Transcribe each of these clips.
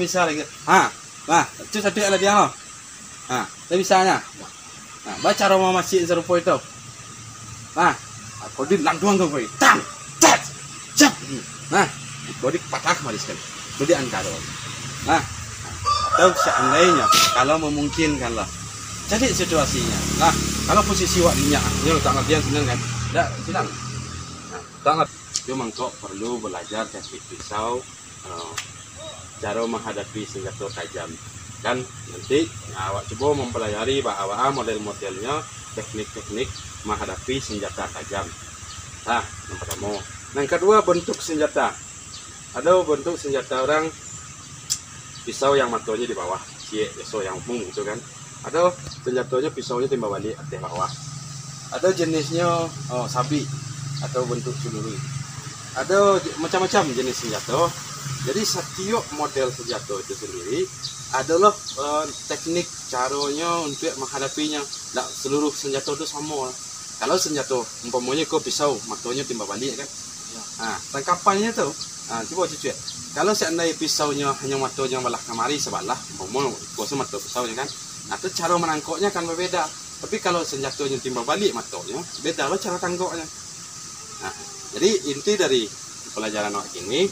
bisa lagi. Nah, itu satu lah dia lo. Tapi bisanya. Nah, baca Roma masih serupa itu. Nah, kau di langduang kau koi. Tang, cat, cap. Nah, kau di patah kembali sekali. Kau di angkaro. Nah, atau seandainya kalau memungkinkan lah. Jadi situasinya. Nah, kalau posisi waktunya, ya tak ngerti yang senang kan? Tidak, silang. Nah, tak ngerti. Cuma kau perlu belajar teknik pisau, cara menghadapi senjata tajam. Dan nanti awak coba mempelajari bahwa model-modelnya, teknik-teknik menghadapi senjata tajam. Nah, yang pertama. Yang kedua, bentuk senjata. Ada bentuk senjata orang pisau yang matanya di bawah, pisau yang umum gitu kan. Ada senjatanya pisaunya timbal balik atas bawah. Ada jenisnya sabi atau bentuk celuri. Ada macam-macam jenis senjata. Jadi setiap model senjata itu sendiri adalah teknik caranya untuk menghadapinya. Nah, seluruh senjata itu sama. Kalau senjata umpamanya kau pisau matanya timbal balik kan. Nah, tangkapannya tuh, coba cuci. Kalau seandainya pisaunya hanya matanya belah kemari sebelah, umpamanya kuasa mata pisaunya kan. Nah, itu cara menangkoknya kan berbeda. Tapi kalau senjatanya timbal balik matanya, beda lah cara tangkoknya. Nah, jadi inti dari pelajaran ini,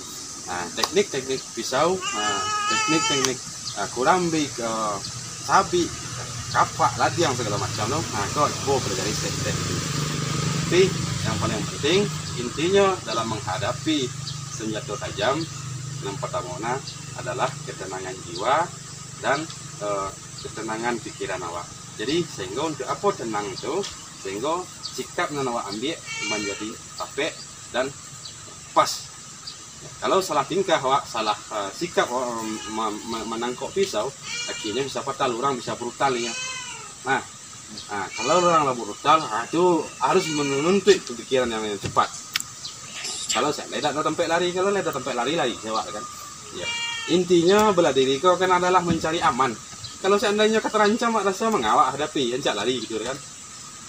teknik-teknik pisau, teknik-teknik kurambi, sabi, kapak, ladiang segala macam loh. Nah, kau coba pelajari step-step itu. Tapi yang paling penting intinya dalam menghadapi senjata tajam, yang pertama adalah ketenangan jiwa dan ketenangan pikiran awak. Jadi sehingga untuk apa tenang itu, sehingga sikap yang awak ambil menjadi capek dan pas. Kalau salah tingkah awak, salah sikap menangkap pisau, akhirnya bisa fatal, orang bisa brutal ya. Nah, kalau orang brutal, itu harus menuntut pikiran yang cepat. Kalau saya tidak tempat lari, kalau tidak tempat lari jawab kan. Ya. Intinya bela diri kau kan adalah mencari aman. Kalau seandainya keterancam, rasa mengawak hadapi, jangan lari gitu kan.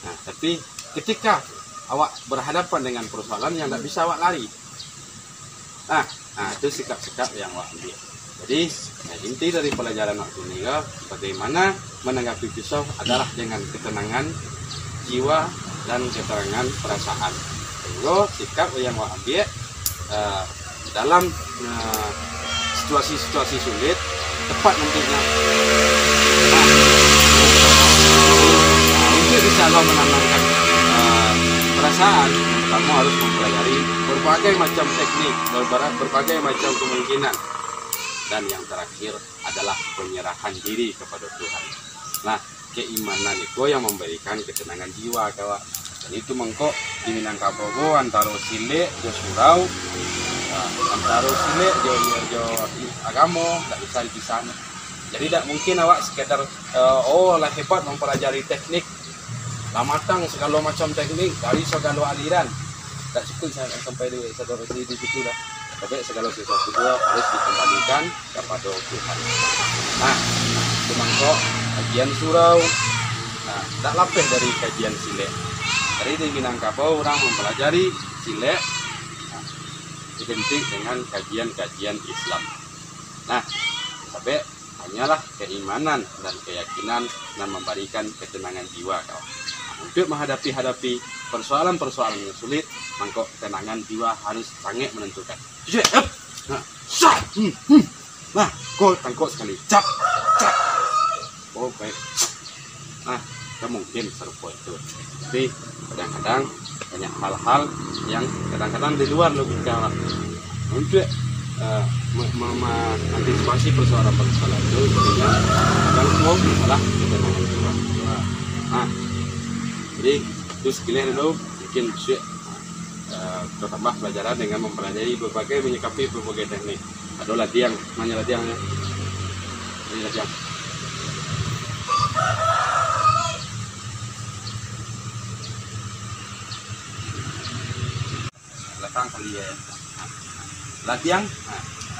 Nah, tapi ketika awak berhadapan dengan persoalan yang tidak bisa awak lari, itu sikap-sikap yang awak ambil. Jadi inti dari pelajaran waktu ini bagaimana menanggapi pisau adalah dengan ketenangan jiwa dan ketenangan perasaan. Sehingga sikap yang awak ambil dalam situasi-situasi sulit tepat nantinya. Untuk bisa menenangkan perasaan, kamu harus mempelajari berbagai macam teknik, berbagai macam kemungkinan. Dan yang terakhir adalah penyerahan diri kepada Tuhan. Nah, keimanan itu yang memberikan ketenangan jiwa kawan. Dan itu mengkok di Minangkabau antara sile jo surau, antara sile jo agama tak bisa dipisah. Jadi tidak mungkin awak sekedar lah hebat mempelajari teknik, lah matang segala macam teknik dari segala aliran. Tak cukup sampai di saudara di situ dah. Tapi segala sesuatu juga harus dikembalikan kepada Tuhan. Nah, itu mangkok kajian surau. Nah, tak lapeh dari kajian sile. Dari di Minangkabau orang mempelajari sile identik dengan kajian-kajian Islam. Nah, tapi hanyalah keimanan dan keyakinan dan memberikan ketenangan jiwa kawan. Untuk menghadapi persoalan-persoalan yang sulit, mangkok ketenangan jiwa harus sangat menentukan. Nah, kau tangkok sekali, cap. Oh baik. Nah, kita mungkin serupa itu. Tapi kadang-kadang banyak hal-hal yang kadang-kadang di luar logika. Untuk mengantisipasi persoalan-persoalan itu, jadinya kadang semua masalah ketenangan jiwa. Nah, jadi itu sekalian dulu mungkin bertambah pelajaran dengan mempelajari menyikapi berbagai teknik. Ada latihan, mana latihannya? Ini latihan. Belakang kali ya. Latihan.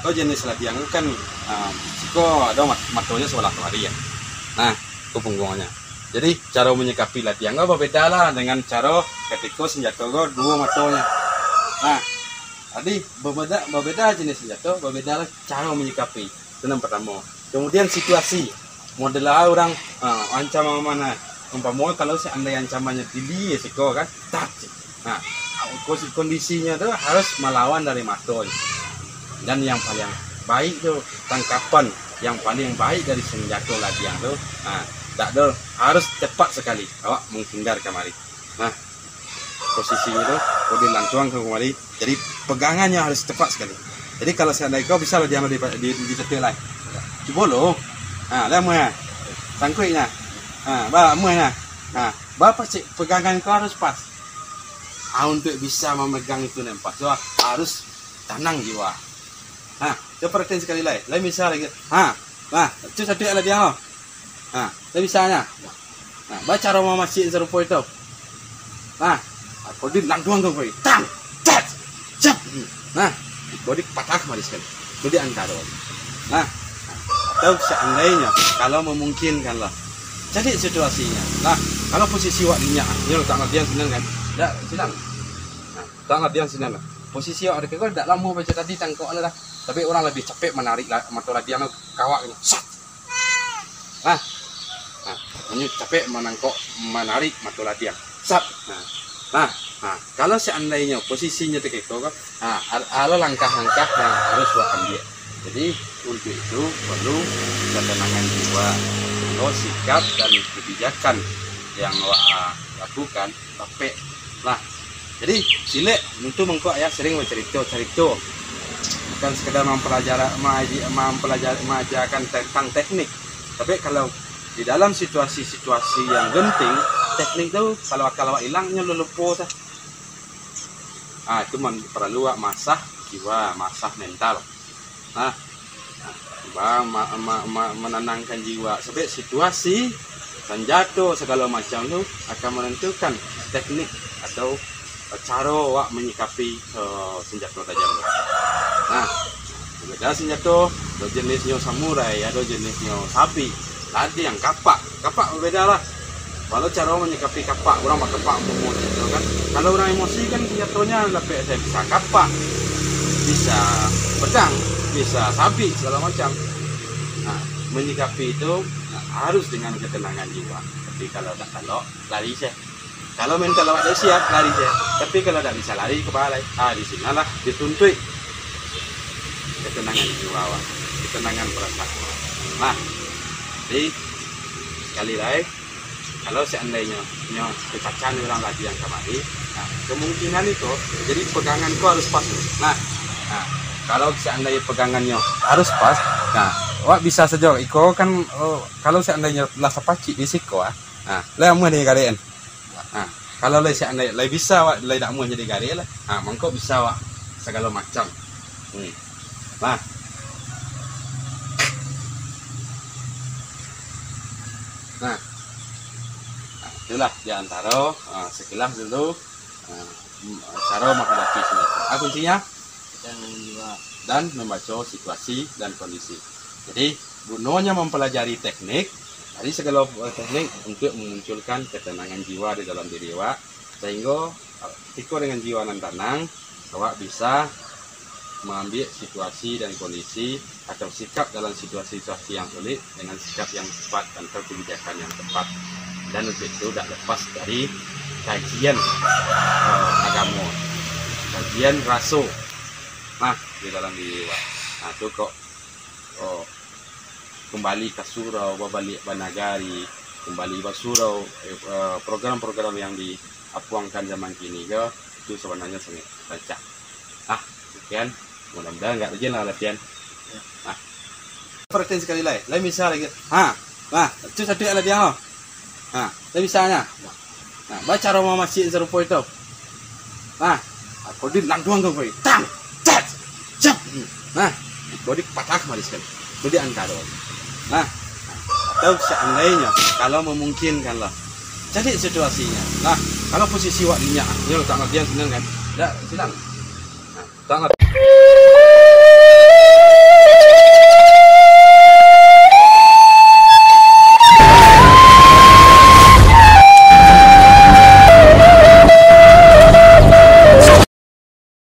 Nah, jenis latihan kan ada matonya sebelah kemari ya. Nah, itu punggungnya. Jadi cara menyikapi latihan berbeda lah dengan cara ketika senjata dua matonya. Nah, tadi berbeda jenis senjata, berbeda lah cara menyikapi. Itu yang pertama. Kemudian situasi. Model orang ancaman mana? Umpama kalau seandainya ancamannya tinggi ya siko kan. Tak. Nah, kondisinya tuh harus melawan dari matol. Dan yang paling baik tuh tangkapan yang paling baik dari senjata ladiang tuh, tak ada harus cepat sekali. Awak menghindar kemari. Nah, posisinya tuh kode lantuang ke kemari. Jadi pegangannya harus cepat sekali. Jadi kalau seandainya kau bisa ladiang di setel lain. Coba lo. Lama sangkuinya. Bapak bapak cek pegangan kau harus pas. Untuk bisa memegang itu nempas, so, harus tenang jiwa. Coba perhatian sekali lagi. Lain misal lagi. Itu satu lagi dia. Lain misalnya. Baca rumah masjid serupa itu. Kau di lantuang kau pergi. Tang, cat, cap. Kau di patah kembali sekali. Kau di antara. Atau seandainya kalau memungkinkan lah. Jadi situasinya. Kalau posisi waktunya, dia tak latihan senang kan? Tak senang. Tak latihan senang. Posisi awak ada tak lama baca tadi tangkap lah. Tapi orang lebih capek menarik mata latihan kawak ini. Sat. Hanya capek menarik mata latihan. Sat. Kalau seandainya posisinya terkekok, ada langkah-langkah yang harus awak ambil. Jadi untuk itu perlu ketenangan jiwa, sikap dan kebijakan yang lakukan sampai lah. Jadi silek untuk mengkok ya sering bercerita bukan sekedar mengajarkan tentang teknik, tapi kalau di dalam situasi-situasi yang genting, teknik itu kalau akal hilangnya lupa sah. Itu perlu masah jiwa, masah mental. Menenangkan jiwa sebab situasi senjata segala macam itu akan menentukan teknik atau cara awak menyikapi senjata tajam. Beda senjata, ada jenisnya samurai, ada jenisnya sapi, ada yang kapak berbeda lah. Kalau cara menyikapi kapak, orang pakai kapak untuk emosi kan. Kalau orang emosi kan senjatanya lebih bisa kapak, bisa pedang, bisa sapi segala macam. Menyikapi itu harus dengan ketenangan jiwa. Tapi kalau tak lari saya. Kalau mental awak dah siap lari saya. Tapi kalau tak bisa lari ke balai, di sinalah dituntut ketenangan jiwa awak, ketenangan perasaan. Jadi sekali lagi, kalau seandainya kecacan orang lagi yang kemari, kemungkinan itu jadi pegangan kau harus pas. Kalau seandainya pegangannya harus pas, awak bisa saja iko kan. Kalau seandainya lah sapaci di siko, lah mau jadi garian. Kalau lah seandainya lah bisa awak lah tak mau jadi garian lah, mangko bisa awak segala macam. Itulah diantara sekilas dulu cara menghadapi senjata. Kuncinya dan membaca situasi dan kondisi. Jadi gunanya mempelajari teknik dari segala teknik untuk memunculkan ketenangan jiwa di dalam diri awak, sehingga ketika dengan jiwa yang tenang awak bisa mengambil situasi dan kondisi atau sikap dalam situasi-situasi yang sulit dengan sikap yang tepat dan kebijakan yang tepat. Dan untuk itu tidak lepas dari kajian agama, kajian rasul di dalam diri. Itu kok kembali ke surau, balik banagari, kembali ke surau, program-program yang diapuangkan zaman kini itu sebenarnya sangat lancar. Sekian, mudah-mudahan nggak rajin lah latihan. Perhatian sekali lagi. Lain misal lagi. Itu satu lagi dia. Lain misalnya. Baca rumah masjid serupa itu. Kau di lantuang kau pergi. Tang, cat, cap. Kau di patah kembali sekali. Kau di antara. Atau seandainya kalau memungkinkan lah. Jadi situasinya. Kalau posisi waktunya, dia tak latihan senang kan? Tak senang. Tak latihan.